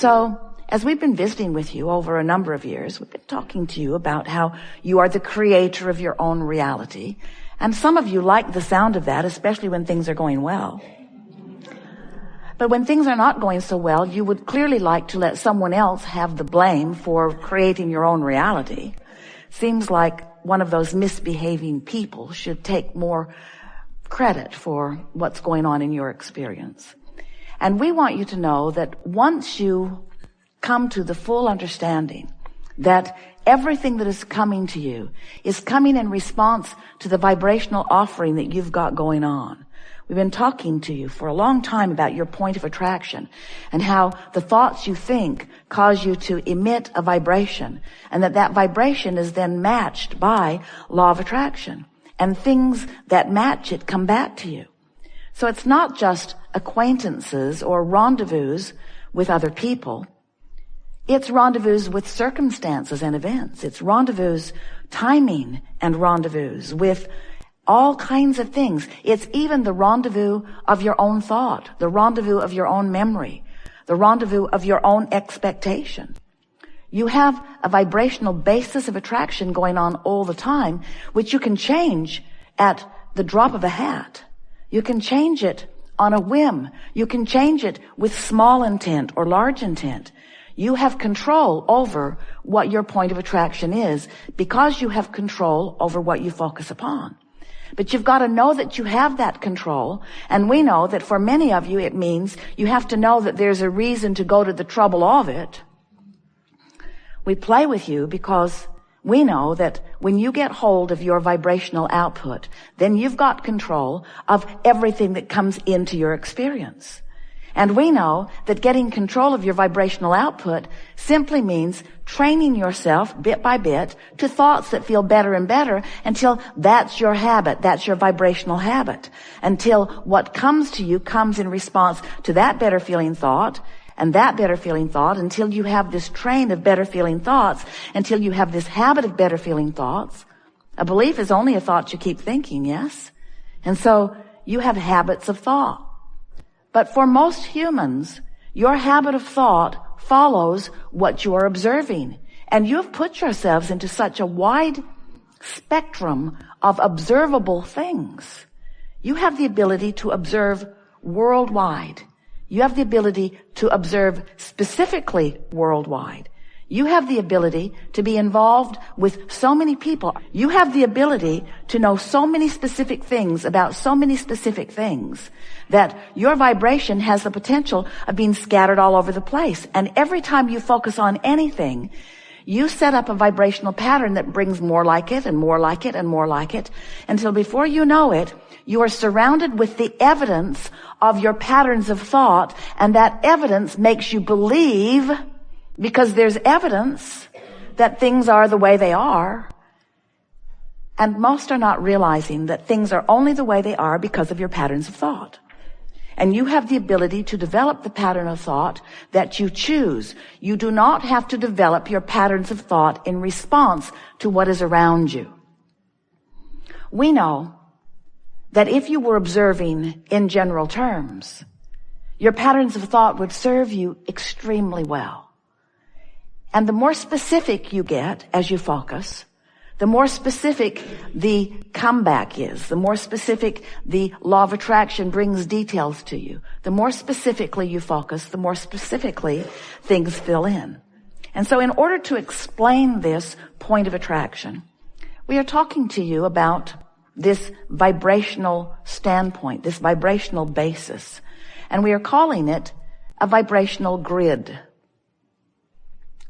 So, as we've been visiting with you over a number of years, we've been talking to you about how you are the creator of your own reality. And some of you like the sound of that, especially when things are going well. But when things are not going so well, you would clearly like to let someone else have the blame for creating your own reality. Seems like one of those misbehaving people should take more credit for what's going on in your experience. And we want you to know that once you come to the full understanding that everything that is coming to you is coming in response to the vibrational offering that you've got going on. We've been talking to you for a long time about your point of attraction and how the thoughts you think cause you to emit a vibration, and that vibration is then matched by law of attraction, and things that match it come back to you. So it's not just acquaintances or rendezvous with other people. It's rendezvous with circumstances and events. It's rendezvous, timing and rendezvous with all kinds of things. It's even the rendezvous of your own thought, the rendezvous of your own memory, the rendezvous of your own expectation. You have a vibrational basis of attraction going on all the time, which you can change at the drop of a hat. You can change it on a whim. You can change it with small intent or large intent. You have control over what your point of attraction is because you have control over what you focus upon. But you've got to know that you have that control, and we know that for many of you it means you have to know that there's a reason to go to the trouble of it. We play with you because we know that when you get hold of your vibrational output, then you've got control of everything that comes into your experience. And we know that getting control of your vibrational output simply means training yourself bit by bit to thoughts that feel better and better until that's your habit, that's your vibrational habit, until what comes to you comes in response to that better feeling thought and that better feeling thought, until you have this train of better feeling thoughts, until you have this habit of better feeling thoughts. A belief is only a thought you keep thinking, yes? And so you have habits of thought. But for most humans, your habit of thought follows what you are observing. And you have put yourselves into such a wide spectrum of observable things. You have the ability to observe worldwide. You have the ability to observe specifically worldwide. You have the ability to be involved with so many people. You have the ability to know so many specific things about so many specific things that your vibration has the potential of being scattered all over the place. And every time you focus on anything, you set up a vibrational pattern that brings more like it and more like it and more like it, until before you know it, you are surrounded with the evidence of your patterns of thought, and that evidence makes you believe, because there's evidence that things are the way they are. And most are not realizing that things are only the way they are because of your patterns of thought. And you have the ability to develop the pattern of thought that you choose. You do not have to develop your patterns of thought in response to what is around you. We know that if you were observing in general terms, your patterns of thought would serve you extremely well. And the more specific you get as you focus, the more specific the comeback is, the more specific the law of attraction brings details to you. The more specifically you focus, the more specifically things fill in. And so in order to explain this point of attraction, we are talking to you about this vibrational standpoint, this vibrational basis. And we are calling it a vibrational grid.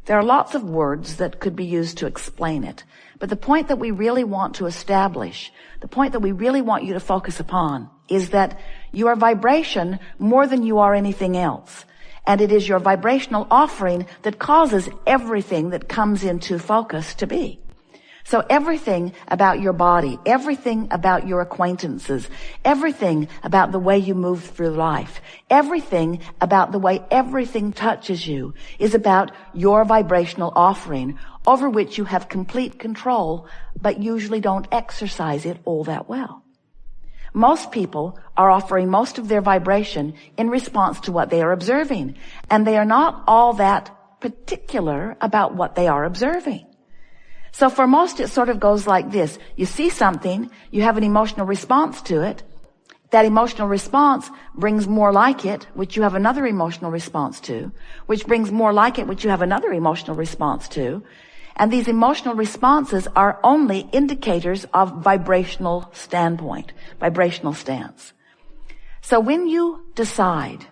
There are lots of words that could be used to explain it. But the point that we really want to establish, the point that we really want you to focus upon, is that you are vibration more than you are anything else. And it is your vibrational offering that causes everything that comes into focus to be. So everything about your body, everything about your acquaintances, everything about the way you move through life, everything about the way everything touches you is about your vibrational offering, over which you have complete control, but usually don't exercise it all that well. Most people are offering most of their vibration in response to what they are observing, and they are not all that particular about what they are observing. So for most, it sort of goes like this. You see something, you have an emotional response to it. That emotional response brings more like it, which you have another emotional response to, which brings more like it, which you have another emotional response to. And these emotional responses are only indicators of vibrational standpoint, vibrational stance. So when you decide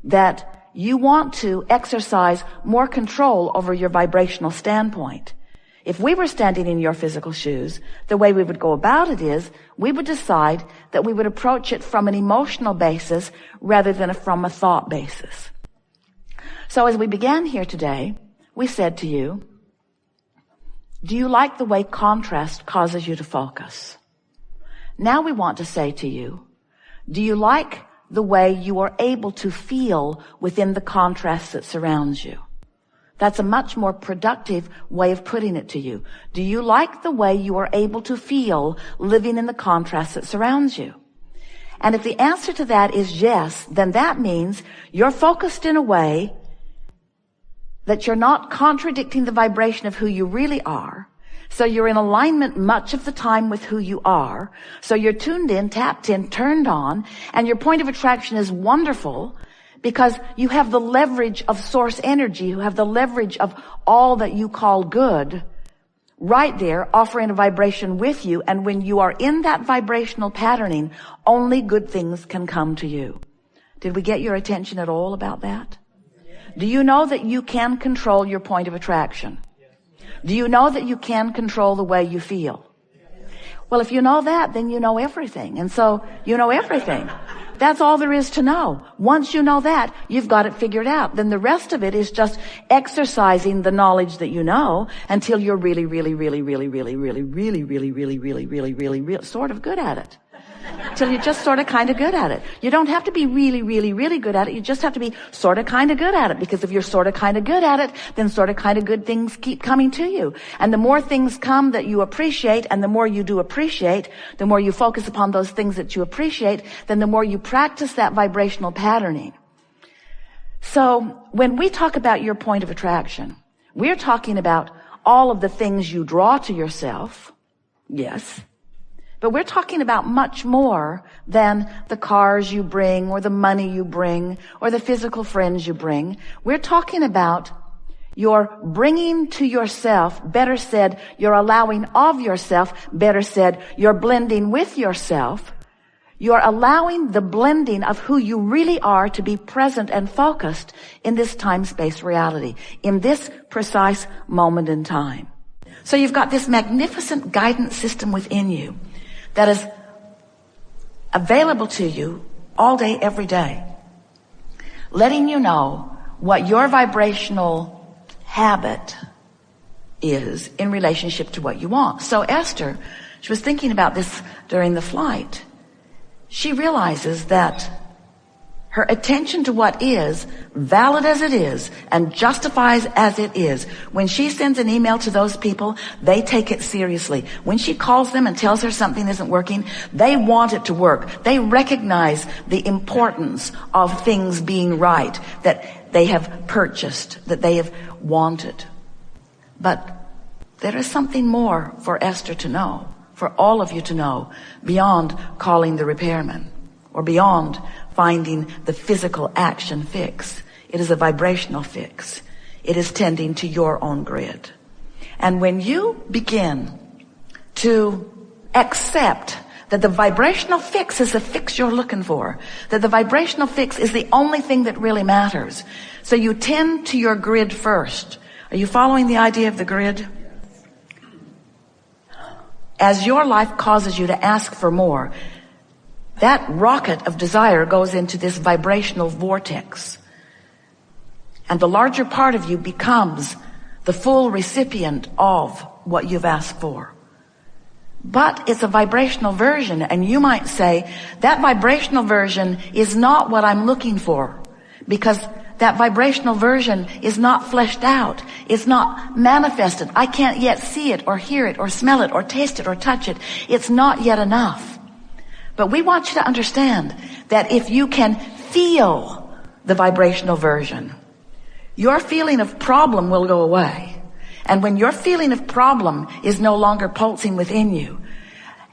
that you want to exercise more control over your vibrational standpoint, if we were standing in your physical shoes, the way we would go about it is we would decide that we would approach it from an emotional basis rather than from a thought basis. So as we began here today, we said to you, do you like the way contrast causes you to focus? Now we want to say to you, do you like the way you are able to feel within the contrast that surrounds you? That's a much more productive way of putting it to you. Do you like the way you are able to feel living in the contrast that surrounds you? And if the answer to that is yes, then that means you're focused in a way that you're not contradicting the vibration of who you really are. So you're in alignment much of the time with who you are. So you're tuned in, tapped in, turned on, and your point of attraction is wonderful because you have the leverage of source energy, you have the leverage of all that you call good right there offering a vibration with you. And when you are in that vibrational patterning, only good things can come to you. Did we get your attention at all about that? Do you know that you can control your point of attraction? Do you know that you can control the way you feel? Well, if you know that, then you know everything. And so you know everything. That's all there is to know. Once you know that, you've got it figured out. Then the rest of it is just exercising the knowledge that you know until you're really sort of good at it. Till you're just sort of kind of good at it. You don't have to be really good at it. You just have to be sort of kind of good at it. Because if you're sort of kind of good at it, then sort of kind of good things keep coming to you. And the more things come that you appreciate, and the more you do appreciate, the more you focus upon those things that you appreciate, then the more you practice that vibrational patterning. So when we talk about your point of attraction, we're talking about all of the things you draw to yourself. Yes. But we're talking about much more than the cars you bring or the money you bring or the physical friends you bring. We're talking about your bringing to yourself, better said, your allowing of yourself, better said, your blending with yourself. You're allowing the blending of who you really are to be present and focused in this time-space reality, in this precise moment in time. So you've got this magnificent guidance system within you that is available to you all day, every day, letting you know what your vibrational habit is in relationship to what you want. So Esther, she was thinking about this during the flight. She realizes that her attention to what is, valid as it is, and justifies as it is. When she sends an email to those people, they take it seriously. When she calls them and tells her something isn't working, they want it to work. They recognize the importance of things being right, that they have purchased, that they have wanted. But there is something more for Esther to know, for all of you to know, beyond calling the repairman, or beyond finding the physical action fix. It is a vibrational fix. It is tending to your own grid. And when you begin to accept that the vibrational fix is the fix you're looking for, that the vibrational fix is the only thing that really matters, so you tend to your grid first. Are you following the idea of the grid? As your life causes you to ask for more, that rocket of desire goes into this vibrational vortex. And the larger part of you becomes the full recipient of what you've asked for. But it's a vibrational version, and you might say, that vibrational version is not what I'm looking for, because that vibrational version is not fleshed out. It's not manifested. I can't yet see it or hear it or smell it or taste it or touch it. It's not yet enough. But we want you to understand that if you can feel the vibrational version, your feeling of problem will go away. And when your feeling of problem is no longer pulsing within you,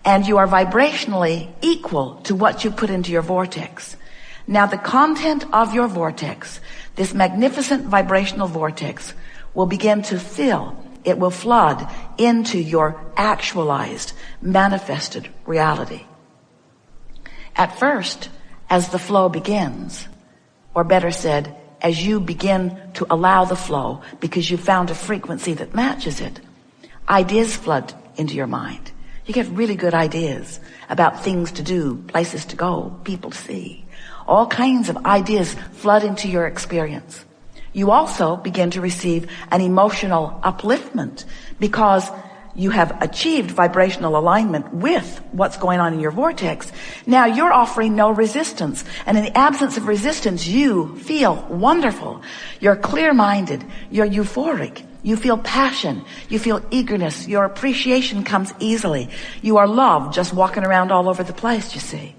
and you are vibrationally equal to what you put into your vortex, now the content of your vortex, this magnificent vibrational vortex, will begin to fill. It will flood into your actualized, manifested reality. At first, as the flow begins, or better said, as you begin to allow the flow because you found a frequency that matches it, ideas flood into your mind. You get really good ideas about things to do, places to go, people to see. All kinds of ideas flood into your experience. You also begin to receive an emotional upliftment because you have achieved vibrational alignment with what's going on in your vortex. Now you're offering no resistance. And in the absence of resistance, you feel wonderful. You're clear-minded. You're euphoric. You feel passion. You feel eagerness. Your appreciation comes easily. You are loved, just walking around all over the place, you see.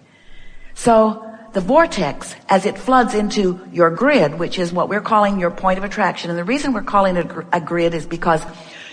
So the vortex, as it floods into your grid, which is what we're calling your point of attraction, and the reason we're calling it a grid is because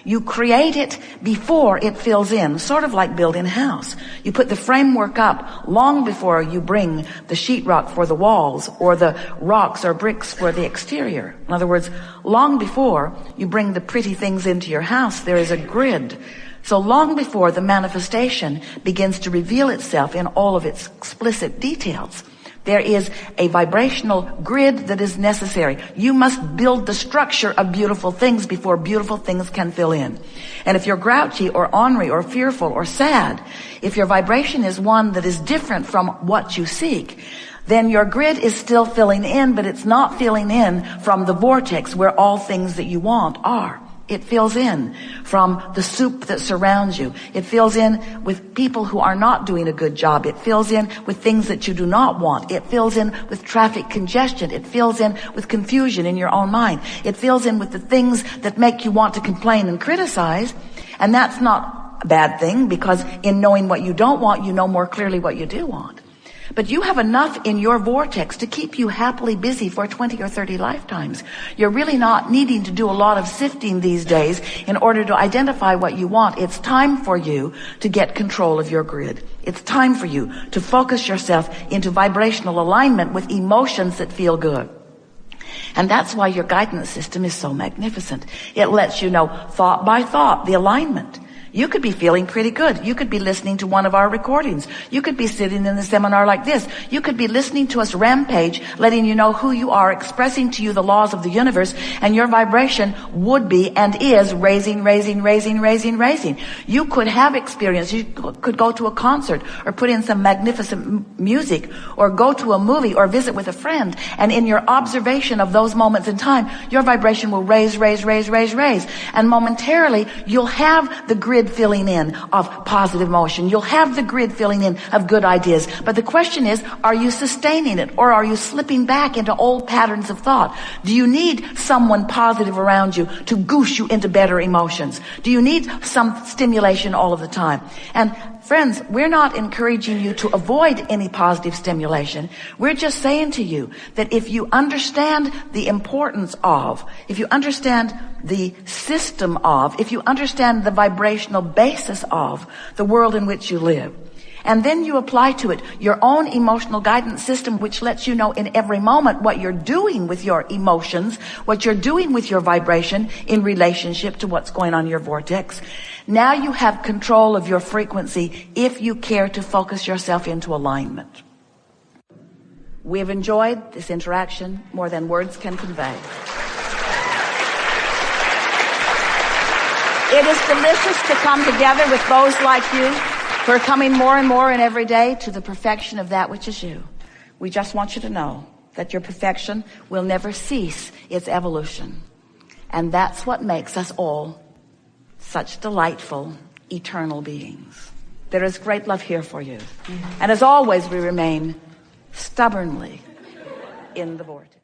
you create it before it fills in, sort of like building a house. You put the framework up long before you bring the sheetrock for the walls or the rocks or bricks for the exterior. In other words, long before you bring the pretty things into your house, there is a grid. So long before the manifestation begins to reveal itself in all of its explicit details, there is a vibrational grid that is necessary. You must build the structure of beautiful things before beautiful things can fill in. And if you're grouchy or ornery or fearful or sad, if your vibration is one that is different from what you seek, then your grid is still filling in, but it's not filling in from the vortex where all things that you want are. It fills in from the soup that surrounds you. It fills in with people who are not doing a good job. It fills in with things that you do not want. It fills in with traffic congestion. It fills in with confusion in your own mind. It fills in with the things that make you want to complain and criticize. And that's not a bad thing, because in knowing what you don't want, you know more clearly what you do want. But you have enough in your vortex to keep you happily busy for 20 or 30 lifetimes. You're really not needing to do a lot of sifting these days in order to identify what you want. It's time for you to get control of your grid. It's time for you to focus yourself into vibrational alignment with emotions that feel good. And that's why your guidance system is so magnificent. It lets you know thought by thought the alignment. You could be feeling pretty good. You could be listening to one of our recordings. You could be sitting in a seminar like this. You could be listening to us rampage, letting you know who you are, expressing to you the laws of the universe, and your vibration would be and is raising, raising, raising, raising, raising. You could have experience. You could go to a concert or put in some magnificent music or go to a movie or visit with a friend. And in your observation of those moments in time, your vibration will raise, raise, raise, raise, raise. And momentarily, you'll have the grid filling in of positive motion. You'll have the grid filling in of good ideas. But the question is, are you sustaining it, or are you slipping back into old patterns of thought? Do you need someone positive around you to goose you into better emotions? Do you need some stimulation all of the time? And friends, we're not encouraging you to avoid any positive stimulation. We're just saying to you that if you understand the importance of, if you understand the system of, if you understand the vibrational basis of the world in which you live, and then you apply to it your own emotional guidance system, which lets you know in every moment what you're doing with your emotions, what you're doing with your vibration in relationship to what's going on in your vortex. Now you have control of your frequency if you care to focus yourself into alignment. We have enjoyed this interaction more than words can convey. It is delicious to come together with those like you who are coming more and more in every day to the perfection of that which is you. We just want you to know that your perfection will never cease its evolution. And that's what makes us all such delightful, eternal beings. There is great love here for you. And as always, we remain stubbornly in the vortex.